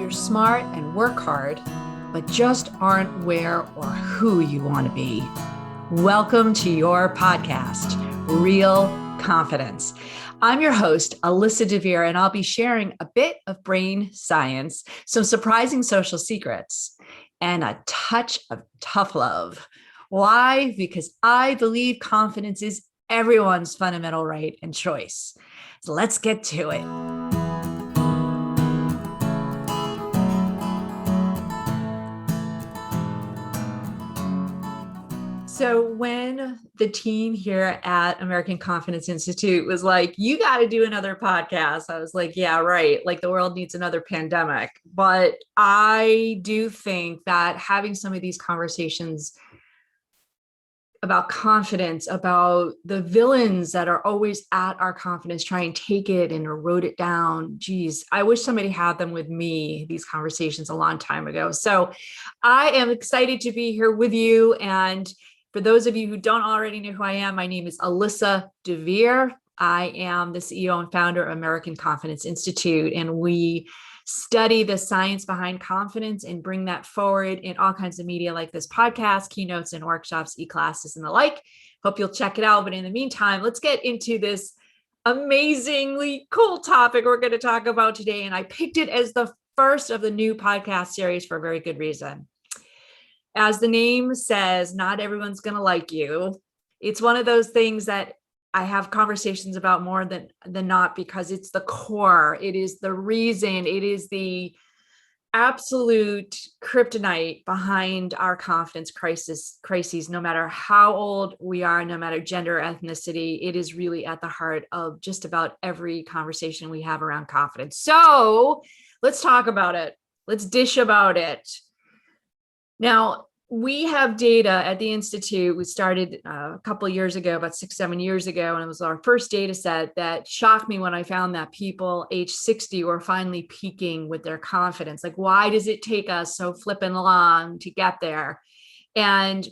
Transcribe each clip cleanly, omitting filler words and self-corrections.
you're smart and work hard, but just aren't where or who you want to be. Welcome to your podcast, Real Confidence. I'm your host, Alyssa DeVere, and I'll be sharing a bit of brain science, some surprising social secrets, and a touch of tough love. Why? Because I believe confidence is everyone's fundamental right and choice. So let's get to it. So when the team here at American Confidence Institute was like, you got to do another podcast, I was like, yeah, right. Like the world needs another pandemic. But I do think that having some of these conversations about confidence, about the villains that are always at our confidence, try and take it and erode it down. Geez, I wish somebody had them with me, these conversations a long time ago. So I am excited to be here with you. And for those of you who don't already know who I am, my name is Alyssa DeVere. I am the CEO and founder of American Confidence Institute, and we study the science behind confidence and bring that forward in all kinds of media like this podcast, keynotes and workshops, e-classes and the like. Hope you'll check it out. But in the meantime, let's get into this amazingly cool topic we're going to talk about today. And I picked it as the first of the new podcast series for a very good reason. As the name says, not everyone's going to like you. It's one of those things that I have conversations about more than not, because it's the core. It is the reason. It is the absolute kryptonite behind our confidence crises, no matter how old we are, no matter gender, ethnicity. It is really at the heart of just about every conversation we have around confidence. So let's talk about it. Let's dish about it. Now, we have data at the Institute. We started a couple of years ago, about 6-7 years ago, and it was our first data set that shocked me when I found that people age 60 were finally peaking with their confidence. Like, why does it take us so flipping long to get there? And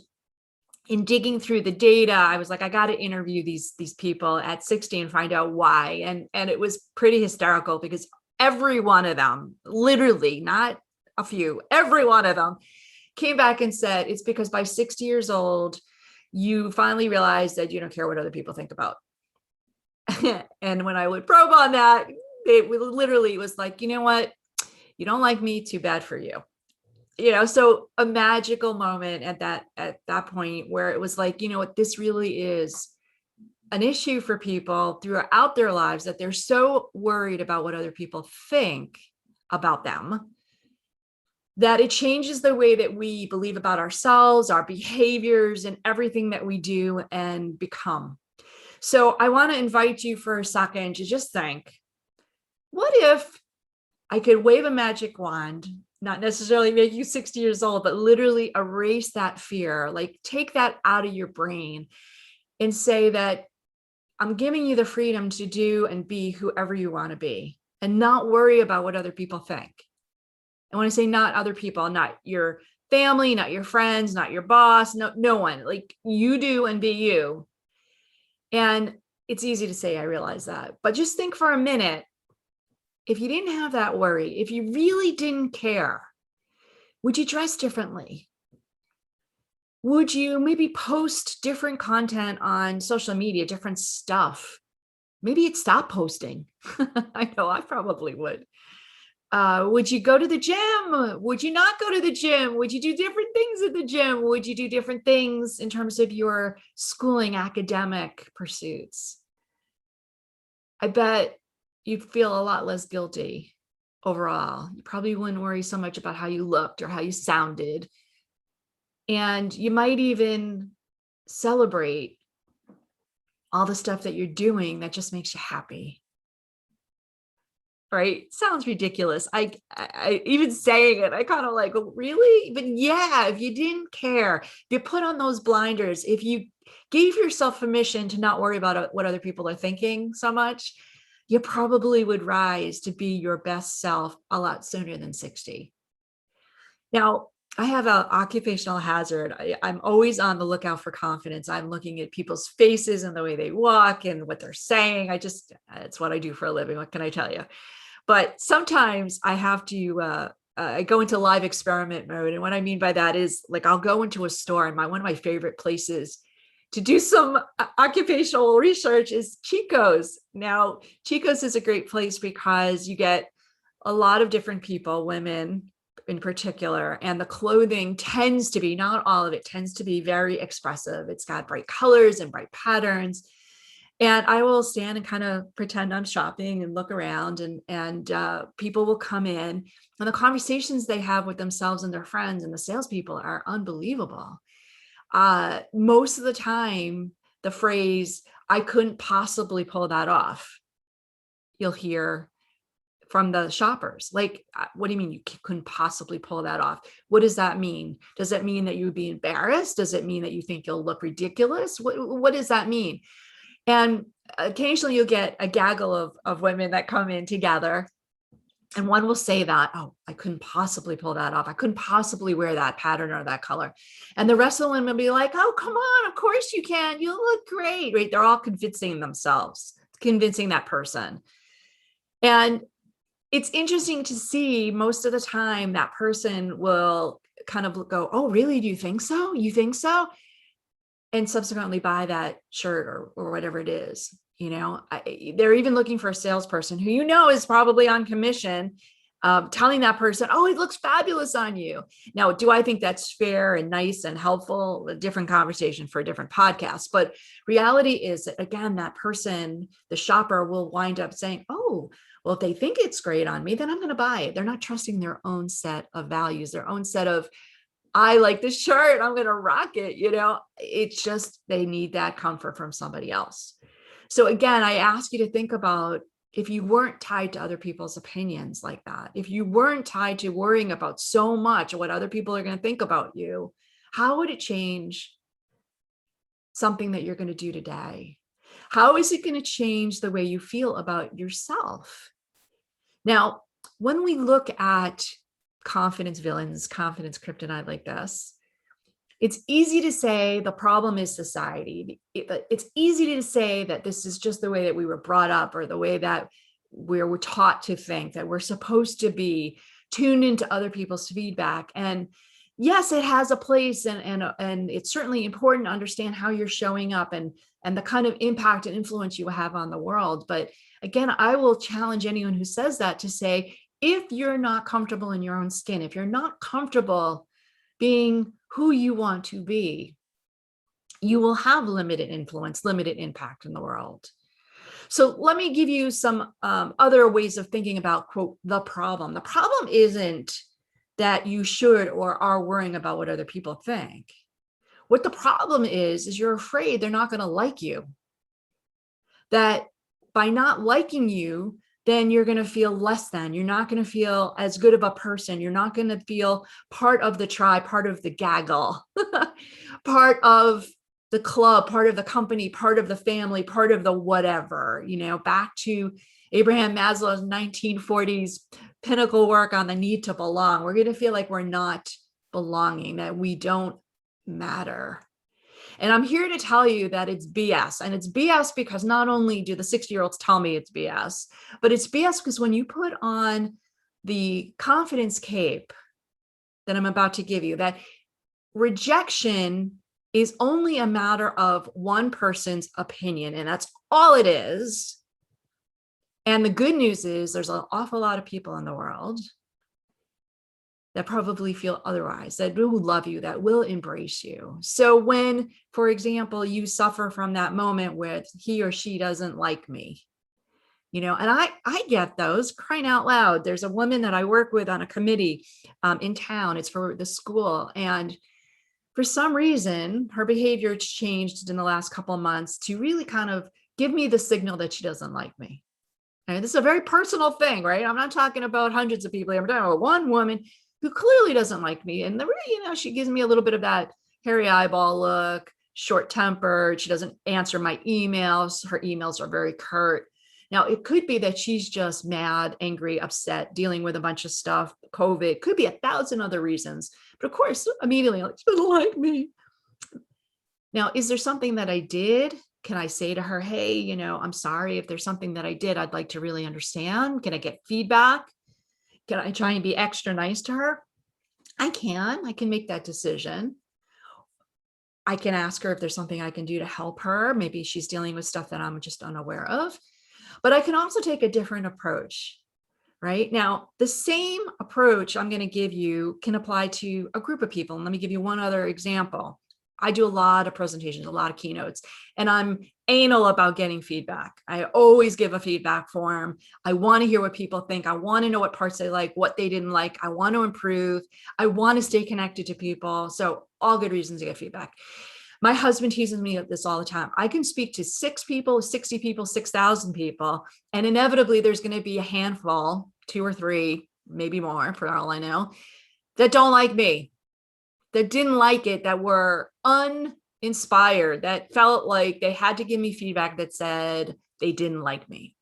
in digging through the data, I was like, I got to interview these people at 60 and find out why. And it was pretty hysterical, because every one of them, literally, not a few, every one of them came back and said, it's because by 60 years old, you finally realize that you don't care what other people think about. And when I would probe on that, it literally was like, you know what? You don't like me, too bad for you. So a magical moment at that point where it was like, you know what, this really is an issue for people throughout their lives, that they're so worried about what other people think about them, that it changes the way that we believe about ourselves, our behaviors, and everything that we do and become. So I want to invite you for a second to just think, what if I could wave a magic wand, not necessarily make you 60 years old, but literally erase that fear, like take that out of your brain and say that I'm giving you the freedom to do and be whoever you want to be, and not worry about what other people think. And when I say not other people, not your family, not your friends, not your boss, no one, like you do and be you. And it's easy to say, I realize that, but just think for a minute, if you didn't have that worry, if you really didn't care, would you dress differently? Would you maybe post different content on social media, different stuff? Maybe you'd stop posting. I know I probably would. Would you go to the gym? Would you not go to the gym? Would you do different things at the gym? Would you do different things in terms of your schooling, academic pursuits? I bet you'd feel a lot less guilty overall. You probably wouldn't worry so much about how you looked or how you sounded. And you might even celebrate all the stuff that you're doing that just makes you happy. Right? Sounds ridiculous. I even saying it, I kind of like, really? But yeah, if you didn't care, if you put on those blinders, if you gave yourself permission to not worry about what other people are thinking so much, you probably would rise to be your best self a lot sooner than 60. Now, I have an occupational hazard. I'm always on the lookout for confidence. I'm looking at people's faces and the way they walk and what they're saying. It's what I do for a living. What can I tell you? But sometimes I have to I go into live experiment mode. And what I mean by that is like, I'll go into a store, and one of my favorite places to do some occupational research is Chico's. Now, Chico's is a great place because you get a lot of different people, women in particular, and the clothing tends to be, not all of it, tends to be very expressive. It's got bright colors and bright patterns. And I will stand and kind of pretend I'm shopping and look around, and people will come in, and the conversations they have with themselves and their friends and the salespeople are unbelievable. Most of the time, the phrase, "I couldn't possibly pull that off," you'll hear from the shoppers. Like, what do you mean you couldn't possibly pull that off? What does that mean? Does it mean that you would be embarrassed? Does it mean that you think you'll look ridiculous? What does that mean? And occasionally you'll get a gaggle of women that come in together, and one will say that, "Oh, I couldn't possibly pull that off. I couldn't possibly wear that pattern or that color." And the rest of the women will be like, "Oh, come on, of course you can. You look great," right? They're all convincing themselves, convincing that person. And it's interesting to see, most of the time that person will kind of go, "Oh, really? Do you think so? You think so?" And subsequently buy that shirt or whatever it is. They're even looking for a salesperson who is probably on commission, telling that person, "Oh, it looks fabulous on you." Now, do I think that's fair and nice and helpful? A different conversation for a different podcast. But reality is that, again, that person, the shopper, will wind up saying, "Oh, well, if they think it's great on me, then I'm going to buy it." They're not trusting their own set of values, their own set of, "I like this shirt, I'm going to rock it." It's just, they need that comfort from somebody else. So again, I ask you to think about, if you weren't tied to other people's opinions like that, if you weren't tied to worrying about so much what other people are going to think about you, how would it change something that you're going to do today? How is it going to change the way you feel about yourself? Now, when we look at confidence villains, confidence kryptonite like this, it's easy to say the problem is society. It's easy to say that this is just the way that we were brought up, or the way that we're taught to think, that we're supposed to be tuned into other people's feedback. And yes, it has a place, and it's certainly important to understand how you're showing up, and the kind of impact and influence you have on the world. But again, I will challenge anyone who says that to say, if you're not comfortable in your own skin, if you're not comfortable being who you want to be, you will have limited influence, limited impact in the world. So let me give you some other ways of thinking about, quote, the problem. The problem isn't that you should or are worrying about what other people think. What the problem is you're afraid they're not going to like you. That by not liking you, then you're going to feel less than. You're not going to feel as good of a person. You're not going to feel part of the tribe, part of the gaggle, part of the club, part of the company, part of the family, part of the whatever. Back to Abraham Maslow's 1940s pinnacle work on the need to belong. We're going to feel like we're not belonging, that we don't matter. And I'm here to tell you that it's BS. And it's BS because not only do the 60-year-olds tell me it's BS, but it's BS because when you put on the confidence cape that I'm about to give you, that rejection is only a matter of one person's opinion, and that's all it is. And the good news is there's an awful lot of people in the world that probably feel otherwise, that will love you, that will embrace you. So when, for example, you suffer from that moment where he or she doesn't like me, and I get those, crying out loud. There's a woman that I work with on a committee in town. It's for the school. And for some reason, her behavior changed in the last couple of months to really kind of give me the signal that she doesn't like me. And this is a very personal thing, right? I'm not talking about hundreds of people. I'm talking about one woman who clearly doesn't like me. And she gives me a little bit of that hairy eyeball look, short-tempered. She doesn't answer my emails. Her emails are very curt. Now, it could be that she's just mad, angry, upset, dealing with a bunch of stuff, COVID, could be 1,000 other reasons. But of course, immediately, like, she doesn't like me. Now, is there something that I did? Can I say to her, "Hey, I'm sorry if there's something that I did, I'd like to really understand. Can I get feedback?" Can I try and be extra nice to her? I can make that decision. I can ask her if there's something I can do to help her. Maybe she's dealing with stuff that I'm just unaware of. But I can also take a different approach, right? Now, the same approach I'm going to give you can apply to a group of people. And let me give you one other example. I do a lot of presentations, a lot of keynotes, and I'm anal about getting feedback. I always give a feedback form. I want to hear what people think. I want to know what parts they like, what they didn't like. I want to improve. I want to stay connected to people. So all good reasons to get feedback. My husband teases me of this all the time. I can speak to 6 people, 60 people, 6,000 people, and inevitably there's going to be a handful, 2 or 3, maybe more for all I know, that don't like me, that didn't like it, that were uninspired, that felt like they had to give me feedback that said they didn't like me.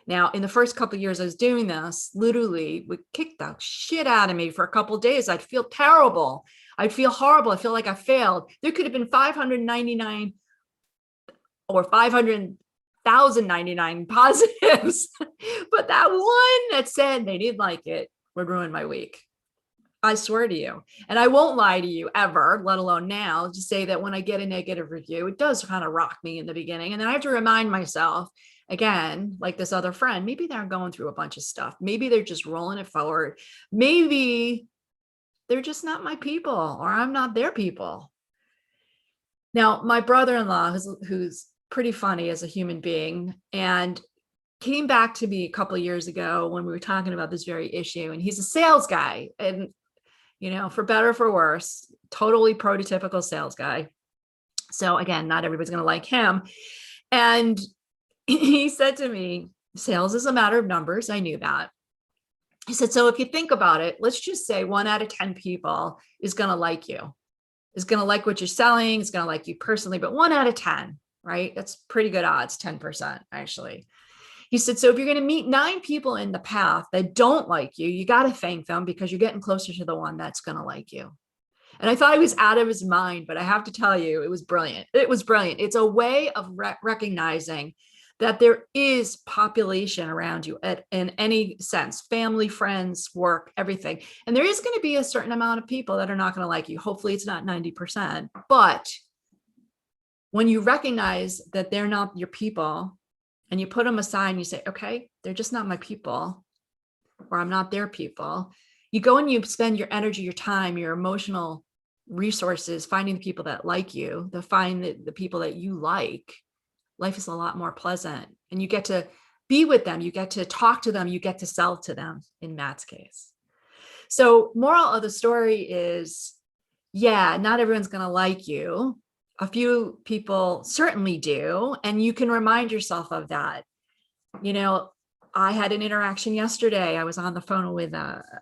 Now, in the first couple of years I was doing this, literally would kick the shit out of me for a couple of days. I'd feel terrible. I'd feel horrible. I feel like I failed. There could have been 599 or 500,099 positives, but that one that said they didn't like it would ruin my week. I swear to you. And I won't lie to you ever, let alone now, to say that when I get a negative review, it does kind of rock me in the beginning. And then I have to remind myself, again, like this other friend, maybe they're going through a bunch of stuff. Maybe they're just rolling it forward. Maybe they're just not my people, or I'm not their people. Now, my brother-in-law, who's pretty funny as a human being, and came back to me a couple of years ago when we were talking about this very issue. And he's a sales guy, and for better or for worse, totally prototypical sales guy. So again, not everybody's going to like him. And he said to me, sales is a matter of numbers. I knew that. He said, so if you think about it, let's just say 1 out of 10 people is going to like you, is going to like what you're selling, is going to like you personally, but 1 out of 10, right? That's pretty good odds, 10% actually. He said, so if you're going to meet 9 people in the path that don't like you, you got to thank them because you're getting closer to the one that's going to like you. And I thought he was out of his mind, but I have to tell you, it was brilliant. It was brilliant. It's a way of recognizing that there is population around you in any sense, family, friends, work, everything. And there is going to be a certain amount of people that are not going to like you. Hopefully it's not 90%. But when you recognize that they're not your people and you put them aside and you say, okay, they're just not my people, or I'm not their people, you go and you spend your energy, your time, your emotional resources finding the people that like you, to find the people that you like. Life is a lot more pleasant, and you get to be with them. You get to talk to them. You get to sell to them in Matt's case. So moral of the story is, yeah, not everyone's going to like you. A few people certainly do. And you can remind yourself of that. I had an interaction yesterday. I was on the phone with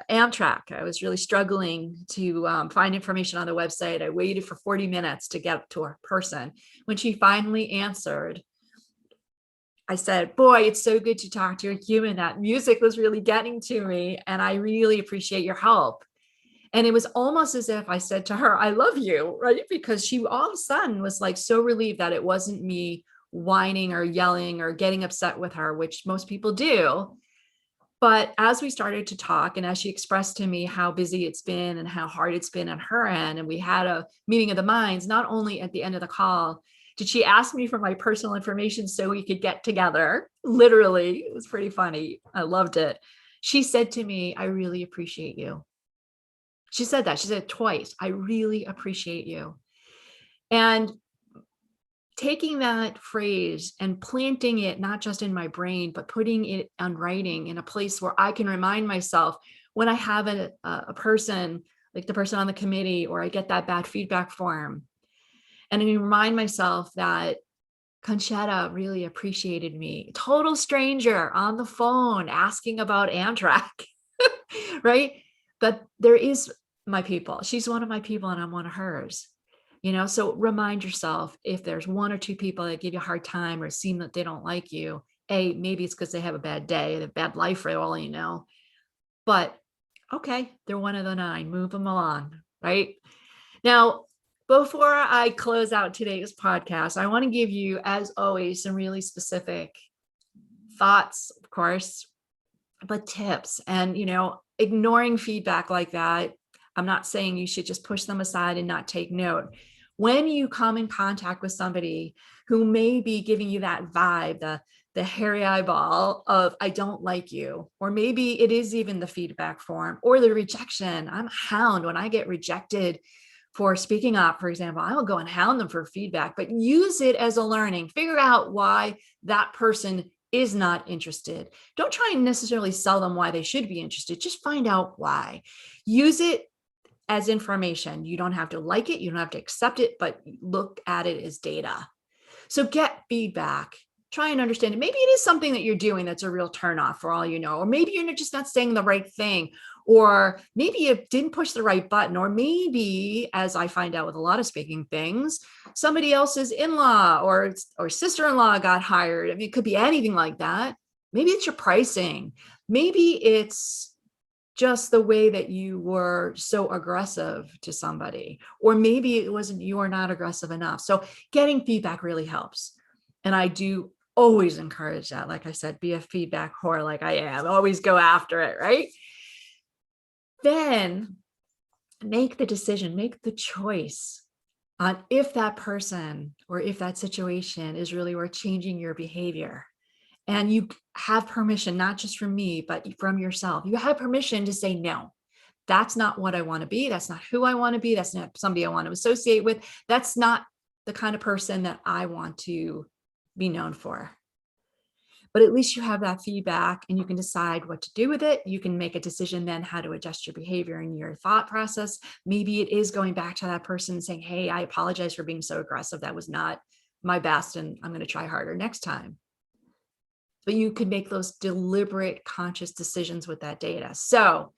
Amtrak. I was really struggling to find information on the website. I waited for 40 minutes to get to a person. When she finally answered, I said, boy, it's so good to talk to a human. That music was really getting to me, and I really appreciate your help. And it was almost as if I said to her, I love you, right? Because she all of a sudden was like so relieved that it wasn't me whining or yelling or getting upset with her, which most people do. But as we started to talk, and as she expressed to me how busy it's been and how hard it's been on her end, and we had a meeting of the minds, not only at the end of the call did she ask me for my personal information so we could get together. Literally, it was pretty funny. I loved it. She said to me, I really appreciate you. She said that. She said it twice. I really appreciate you. And taking that phrase and planting it, not just in my brain, but putting it on writing in a place where I can remind myself when I have a person, like the person on the committee, or I get that bad feedback form. And I remind myself that Conchetta really appreciated me. Total stranger on the phone asking about Amtrak, right? But there is my people. She's one of my people and I'm one of hers. So remind yourself, if there's 1 or 2 people that give you a hard time or seem that they don't like you, maybe it's because they have a bad day, a bad life for all you know. But okay, they're one of the 9. Move them along, right? Now, before I close out today's podcast, I want to give you, as always, some really specific thoughts, of course, but tips. And, ignoring feedback like that, I'm not saying you should just push them aside and not take note. When you come in contact with somebody who may be giving you that vibe, the hairy eyeball of, I don't like you, or maybe it is even the feedback form or the rejection. I'm a hound when I get rejected for speaking up, for example. I will go and hound them for feedback, but use it as a learning. Figure out why that person is not interested. Don't try and necessarily sell them why they should be interested. Just find out why. Use it as information. You don't have to like it. You don't have to accept it, but look at it as data. So get feedback. Try and understand it. Maybe it is something that you're doing that's a real turnoff for all you know, or maybe you're just not saying the right thing, or maybe you didn't push the right button, or maybe, as I find out with a lot of speaking things, somebody else's in-law or sister-in-law got hired. I mean, it could be anything like that. Maybe it's your pricing. Maybe it's just the way that you were so aggressive to somebody, or maybe it wasn't, you are not aggressive enough. So getting feedback really helps. And I do always encourage that. Like I said, be a feedback whore like I am. Always go after it, right? Then make the decision, make the choice on if that person or if that situation is really worth changing your behavior. And you have permission, not just from me, but from yourself. You have permission to say, no, that's not what I want to be. That's not who I want to be. That's not somebody I want to associate with. That's not the kind of person that I want to be known for. But at least you have that feedback and you can decide what to do with it. You can make a decision then how to adjust your behavior and your thought process. Maybe it is going back to that person and saying, hey, I apologize for being so aggressive. That was not my best, and I'm going to try harder next time. But you could make those deliberate, conscious decisions with that data. So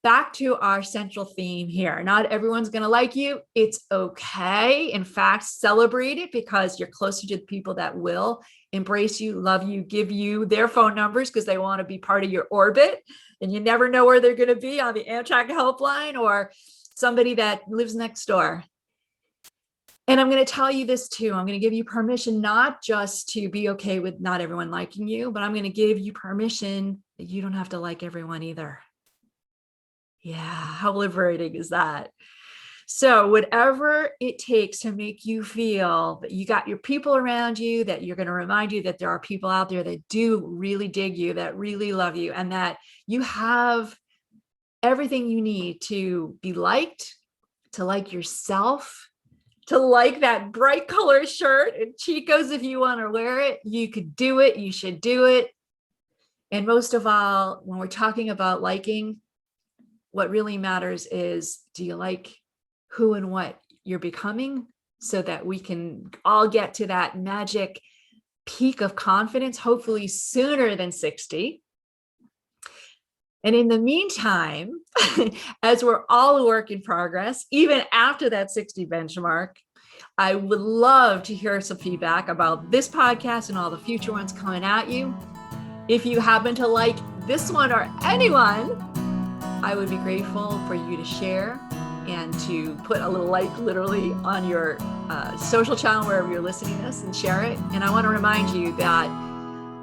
back to our central theme here. Not everyone's going to like you. It's okay. In fact, celebrate it, because you're closer to the people that will embrace you, love you, give you their phone numbers because they want to be part of your orbit. And you never know where they're going to be, on the Amtrak helpline or somebody that lives next door. And I'm going to tell you this too. I'm going to give you permission not just to be okay with not everyone liking you, but I'm going to give you permission that you don't have to like everyone either. Yeah, how liberating is that? So whatever it takes to make you feel that you got your people around you, that you're going to remind you that there are people out there that do really dig you, that really love you, and that you have everything you need to be liked, to like yourself, to like that bright color shirt and Chico's if you want to wear it. You could do it. You should do it. And most of all, when we're talking about liking, what really matters is, do you like who and what you're becoming, so that we can all get to that magic peak of confidence, hopefully sooner than 60. And in the meantime, as we're all a work in progress, even after that 60 benchmark, I would love to hear some feedback about this podcast and all the future ones coming at you. If you happen to like this one or anyone, I would be grateful for you to share and to put a little like literally on your social channel wherever you're listening to this, and share it. And I want to remind you that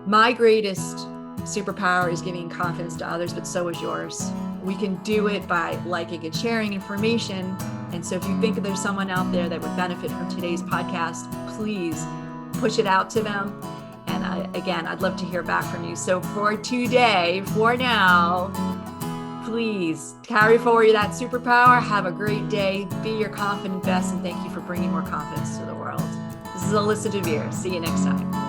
my greatest superpower is giving confidence to others, but so is yours. We can do it by liking and sharing information. And so if you think there's someone out there that would benefit from today's podcast, please push it out to them. And I'd love to hear back from you. So for today, for now, please carry forward that superpower. Have a great day. Be your confident best. And thank you for bringing more confidence to the world. This is Alyssa DeVere. See you next time.